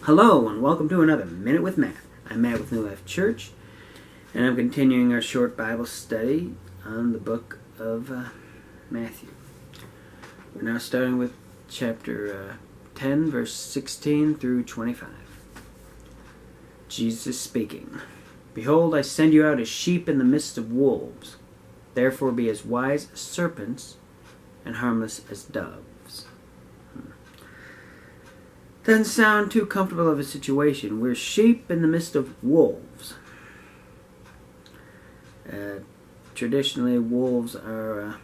Hello and welcome to another Minute with Matt. I'm Matt with New Life Church, and I'm continuing our short Bible study on the book of Matthew. We're now starting with chapter 10, verse 16 through 25. Jesus speaking. Behold, I send you out as sheep in the midst of wolves. Therefore be as wise as serpents and harmless as doves. Doesn't sound too comfortable of a situation. We're sheep in the midst of wolves. Traditionally, wolves are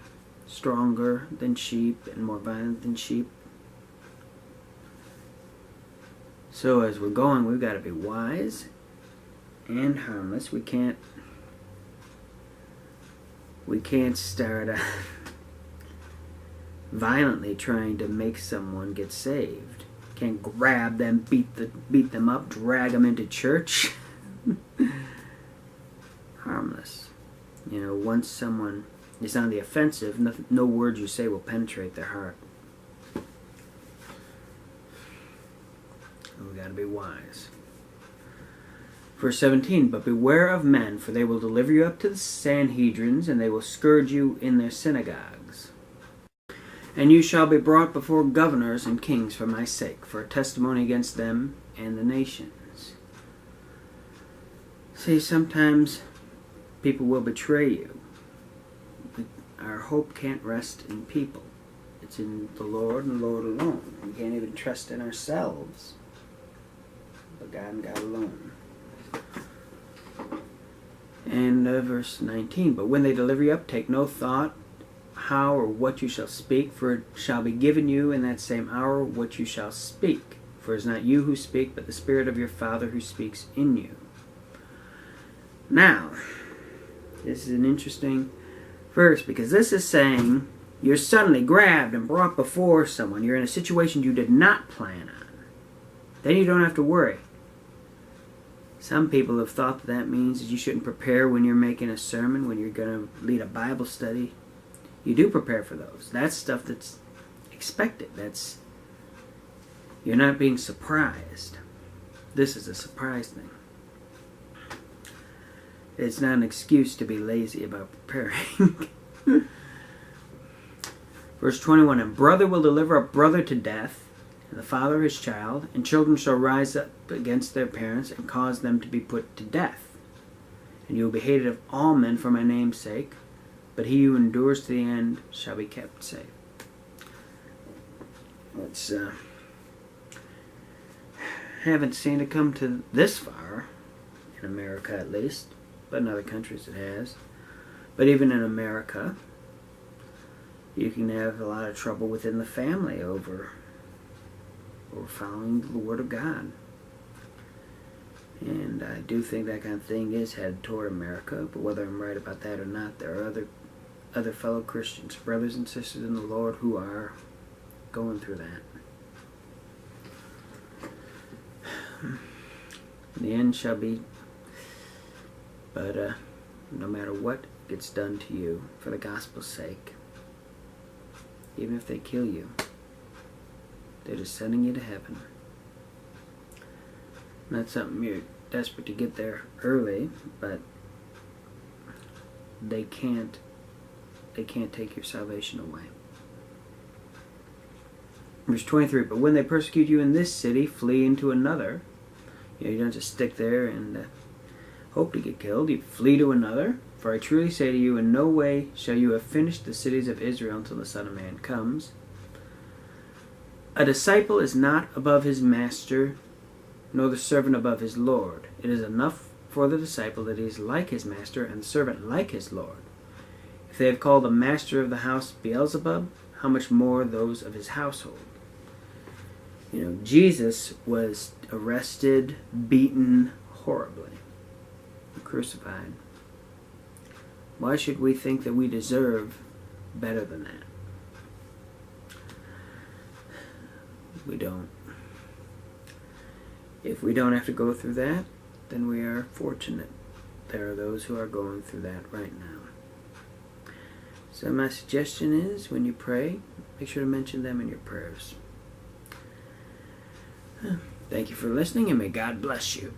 stronger than sheep and more violent than sheep. So as we're going, we've got to be wise and harmless. We can't start violently trying to make someone get saved. Can't grab them, beat them up, drag them into church. Harmless. You know, once someone is on the offensive, no words you say will penetrate their heart. We got to be wise. Verse 17, but beware of men, for they will deliver you up to the Sanhedrins, and they will scourge you in their synagogues. And you shall be brought before governors and kings for my sake, for a testimony against them and the nations. See, sometimes people will betray you. Our hope can't rest in people. It's in the Lord and the Lord alone. We can't even trust in ourselves, but God and God alone. And verse 19, but when they deliver you up, take no thought how or what you shall speak, for it shall be given you in that same hour what you shall speak. For it is not you who speak, but the Spirit of your Father who speaks in you. Now, this is an interesting verse, because this is saying you're suddenly grabbed and brought before someone. You're in a situation you did not plan on. Then you don't have to worry. Some people have thought that means that you shouldn't prepare when you're making a sermon, when you're going to lead a Bible study. You do prepare for those. That's stuff that's expected. You're not being surprised. This is a surprise thing. It's not an excuse to be lazy about preparing. Verse 21, and brother will deliver a brother to death, and the father his child, and children shall rise up against their parents and cause them to be put to death. And you will be hated of all men for my name's sake, but he who endures to the end shall be kept safe. Haven't seen it come to this far, in America at least, but in other countries it has. But even in America, you can have a lot of trouble within the family over following the Word of God. And I do think that kind of thing is headed toward America, but whether I'm right about that or not, there are other fellow Christians, brothers and sisters in the Lord, who are going through that. The end shall be, but no matter what gets done to you for the gospel's sake, even if they kill you, they're just sending you to heaven. Not something you're desperate to get there early, but they can't take your salvation away. Verse 23, but when they persecute you in this city, flee into another. You don't just stick there and hope to get killed. You flee to another. For I truly say to you, in no way shall you have finished the cities of Israel until the Son of Man comes. A disciple is not above his master, nor the servant above his Lord. It is enough for the disciple that he is like his master, and the servant like his Lord. If they have called the master of the house Beelzebub, how much more those of his household? You know, Jesus was arrested, beaten horribly, and crucified. Why should we think that we deserve better than that? We don't. If we don't have to go through that, then we are fortunate. There are those who are going through that right now. So my suggestion is, when you pray, make sure to mention them in your prayers. Thank you for listening, and may God bless you.